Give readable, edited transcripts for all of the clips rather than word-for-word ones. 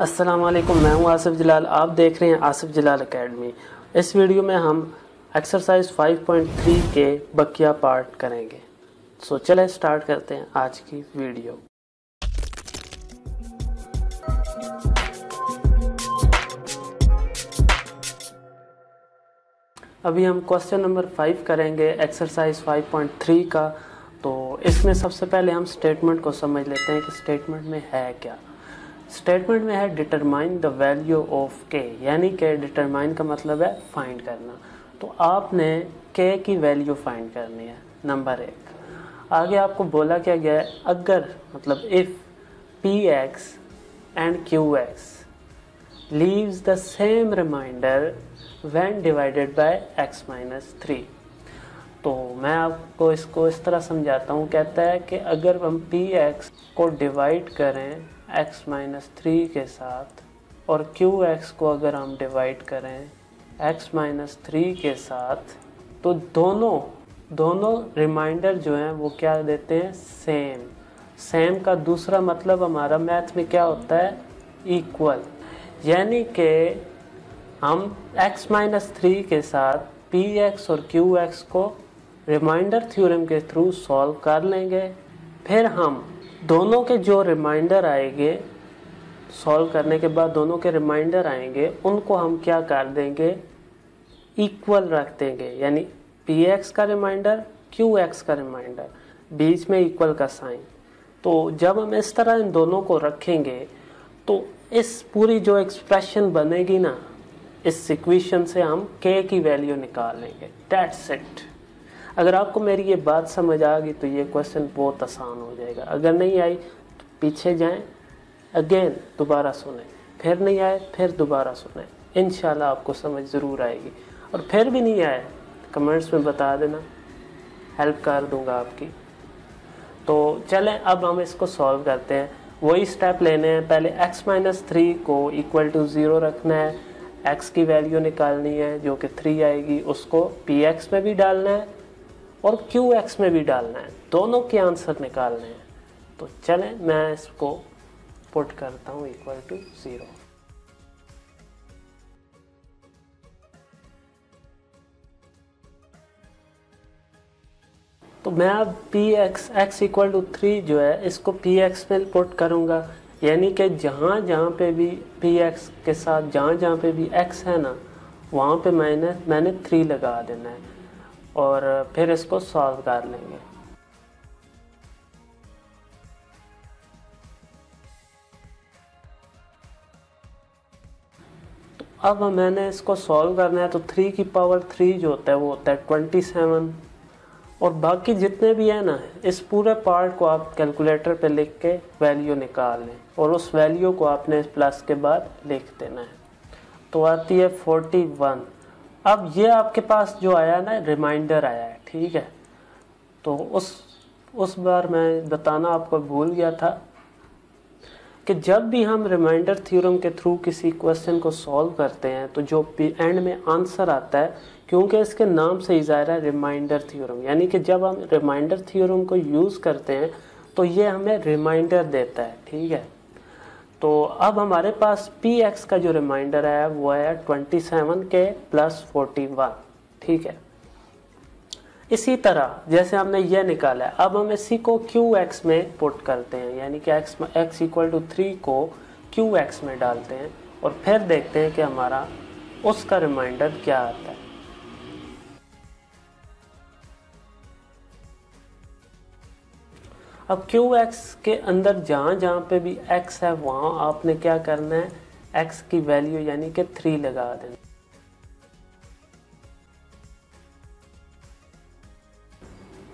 अस्सलाम वालेकुम, मैं हूं आसिफ जलाल। आप देख रहे हैं आसिफ जलाल एकेडमी। इस वीडियो में हम एक्सरसाइज 5.3 के बकिया पार्ट करेंगे। सो चले स्टार्ट करते हैं आज की वीडियो। अभी हम क्वेश्चन नंबर 5 करेंगे एक्सरसाइज 5.3 का। तो इसमें सबसे पहले हम स्टेटमेंट को समझ लेते हैं कि स्टेटमेंट में है क्या। स्टेटमेंट में है डिटरमाइन द वैल्यू ऑफ के, यानी कि डिटरमाइन का मतलब है फाइंड करना। तो आपने के की वैल्यू फाइंड करनी है, नंबर 1। आगे आपको बोला क्या गया है, अगर मतलब if P x and Q x leaves the same remainder when divided by x minus 3। तो मैं आपको इसको इस तरह समझाता हूँ। कहता है कि अगर हम पी एक्स को डिवाइड करें x माइनस 3 के साथ और क्यू एक्स को अगर हम डिवाइड करें x माइनस 3 के साथ, तो दोनों रिमाइंडर जो हैं वो क्या देते हैं, सेम का दूसरा मतलब हमारा मैथ में क्या होता है, इक्वल। यानी कि हम x माइनस 3 के साथ पी एक्स और क्यू एक्स को रिमाइंडर थ्योरम के थ्रू सॉल्व कर लेंगे। फिर हम दोनों के जो रिमाइंडर आएंगे, सॉल्व करने के बाद दोनों के रिमाइंडर आएंगे, उनको हम क्या कर देंगे, इक्वल रख देंगे। यानी पी एक्स का रिमाइंडर, क्यू एक्स का रिमाइंडर, बीच में इक्वल का साइन। तो जब हम इस तरह इन दोनों को रखेंगे तो इस पूरी जो एक्सप्रेशन बनेगी ना, इस इक्वेशन से हम के की वैल्यू निकाल लेंगे। That's it. अगर आपको मेरी ये बात समझ आ गई तो ये क्वेश्चन बहुत आसान हो जाएगा। अगर नहीं आई तो पीछे जाएं, अगेन दोबारा सुने, फिर नहीं आए फिर दोबारा सुने, इंशाल्लाह आपको समझ ज़रूर आएगी। और फिर भी नहीं आए कमेंट्स में बता देना, हेल्प कर दूंगा आपकी। तो चलें अब हम इसको सॉल्व करते हैं। वही स्टेप लेने हैं। पहले x माइनस 3 को इक्वल टू 0 रखना है, x की वैल्यू निकालनी है जो कि 3 आएगी, उसको पी एक्स में भी डालना है और क्यू एक्स में भी डालना है, दोनों के आंसर निकालने हैं। तो चलें मैं इसको पुट करता हूँ इक्वल टू 0। तो मैं अब पी एक्स इक्वल टू 3 जो है इसको पी एक्स में पुट करूँगा। यानी कि जहाँ पे भी पी एक्स के साथ जहाँ पे भी x है ना, वहाँ पे मैंने 3 लगा देना है और फिर इसको सॉल्व कर लेंगे। तो अब मैंने इसको सॉल्व करना है। तो 3 की पावर 3 जो होता है वो होता है 27, और बाकी जितने भी है ना, इस पूरे पार्ट को आप कैलकुलेटर पे लिख के वैल्यू निकाल लें और उस वैल्यू को आपने प्लस के बाद लिख देना है। तो आती है 41। अब ये आपके पास जो आया ना, रिमाइंडर आया है, ठीक है। तो उस बार मैं बताना आपको भूल गया था कि जब भी हम रिमाइंडर थ्योरम के थ्रू किसी क्वेश्चन को सॉल्व करते हैं तो जो एंड में आंसर आता है, क्योंकि इसके नाम से ही ज़ाहिर है रिमाइंडर थ्योरम, यानी कि जब हम रिमाइंडर थ्योरम को यूज़ करते हैं तो ये हमें रिमाइंडर देता है, ठीक है। तो अब हमारे पास पी एक्स का जो रिमाइंडर है वो है 27 के प्लस 41, ठीक है। इसी तरह जैसे हमने ये निकाला है, अब हम इसी को क्यू एक्स में पुट करते हैं, यानी कि एक्स इक्वल टू 3 को क्यू एक्स में डालते हैं और फिर देखते हैं कि हमारा उसका रिमाइंडर क्या आता है। अब क्यू एक्स के अंदर जहाँ पे भी x है वहाँ आपने क्या करना है, x की वैल्यू यानी कि 3 लगा देना।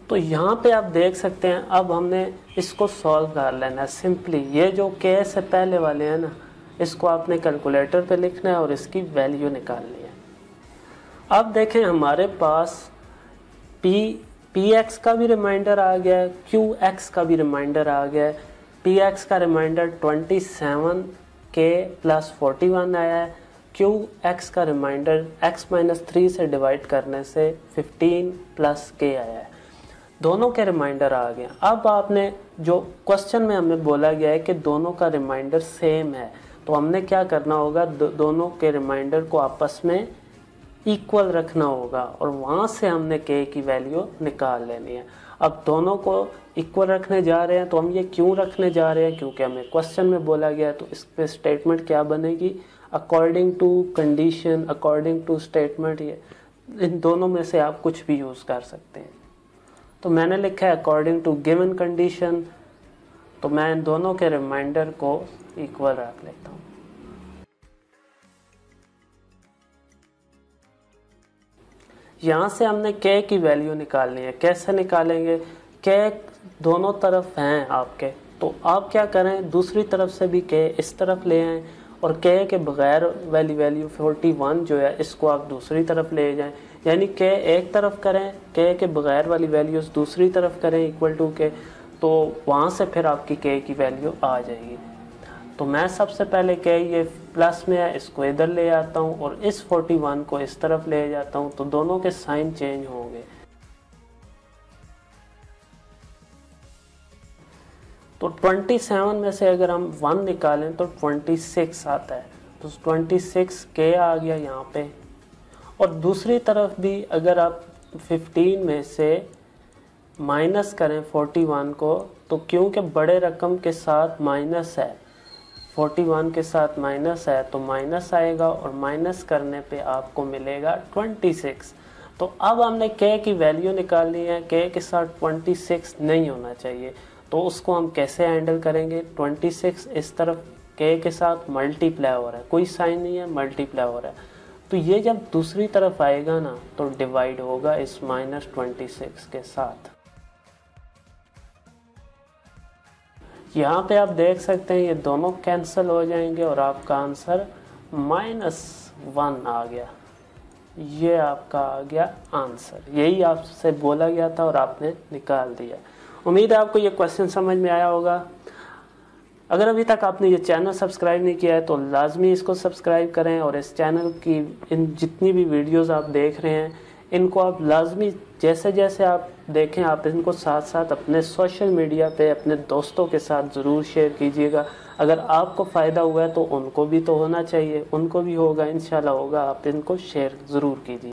तो यहाँ पे आप देख सकते हैं अब हमने इसको सॉल्व कर लेना है सिंपली। ये जो k से पहले वाले हैं ना, इसको आपने कैलकुलेटर पे लिखना है और इसकी वैल्यू निकालनी है। अब देखें हमारे पास पी एक्स का भी रिमाइंडर आ गया है, क्यू एक्स का भी रिमाइंडर आ गया है। पी एक्स का रिमाइंडर 27 के प्लस 41 आया है, क्यू एक्स का रिमाइंडर x माइनस 3 से डिवाइड करने से 15 प्लस के आया है। दोनों के रिमाइंडर आ गए। अब आपने जो क्वेश्चन में हमें बोला गया है कि दोनों का रिमाइंडर सेम है, तो हमने क्या करना होगा, दोनों के रिमाइंडर को आपस में इक्वल रखना होगा और वहाँ से हमने के की वैल्यू निकाल लेनी है। अब दोनों को इक्वल रखने जा रहे हैं, तो हम ये क्यों रखने जा रहे हैं, क्योंकि हमें क्वेश्चन में बोला गया है। तो इस पे स्टेटमेंट क्या बनेगी, according to condition, according to statement, ये इन दोनों में से आप कुछ भी यूज़ कर सकते हैं। तो मैंने लिखा है अकॉर्डिंग टू गिवन कंडीशन, तो मैं इन दोनों के रिमाइंडर को इक्वल रख लेता हूँ। यहाँ से हमने के की वैल्यू निकालनी है। कैसे निकालेंगे, के दोनों तरफ हैं आपके, तो आप क्या करें, दूसरी तरफ से भी के इस तरफ ले आएँ और के बगैर वाली वैल्यू 41 जो है इसको आप दूसरी तरफ ले जाएं, यानी के एक तरफ करें, के बगैर वाली वैल्यूज दूसरी तरफ करें इक्वल टू के, तो वहाँ से फिर आपकी के की वैल्यू आ जाएगी। तो मैं सबसे पहले के ये प्लस में है, इसको इधर ले आता हूँ और इस 41 को इस तरफ ले जाता हूँ, तो दोनों के साइन चेंज होंगे। तो 27 में से अगर हम 1 निकालें तो 26 आता है, तो 26 के आ गया यहाँ पे। और दूसरी तरफ भी अगर आप 15 में से माइनस करें 41 को, तो क्योंकि बड़े रकम के साथ माइनस है, 41 के साथ माइनस है तो माइनस आएगा और माइनस करने पे आपको मिलेगा 26। तो अब हमने के की वैल्यू निकालनी है, के साथ 26 नहीं होना चाहिए, तो उसको हम कैसे हैंडल करेंगे। 26 इस तरफ के साथ मल्टीप्लाई हो रहा है, कोई साइन नहीं है, मल्टीप्लाई हो रहा है, तो ये जब दूसरी तरफ आएगा ना तो डिवाइड होगा इस -26 के साथ। यहाँ पे आप देख सकते हैं ये दोनों कैंसिल हो जाएंगे और आपका आंसर -1 आ गया। ये आपका आ गया आंसर, यही आपसे बोला गया था और आपने निकाल दिया। उम्मीद है आपको ये क्वेश्चन समझ में आया होगा। अगर अभी तक आपने ये चैनल सब्सक्राइब नहीं किया है तो लाजमी इसको सब्सक्राइब करें और इस चैनल की इन जितनी भी वीडियोस आप देख रहे हैं इनको आप लाजमी जैसे जैसे आप देखें आप इनको साथ साथ अपने सोशल मीडिया पे अपने दोस्तों के साथ ज़रूर शेयर कीजिएगा। अगर आपको फ़ायदा हुआ है तो उनको भी तो होना चाहिए, उनको भी होगा, इंशाल्लाह होगा। आप इनको शेयर ज़रूर कीजिए।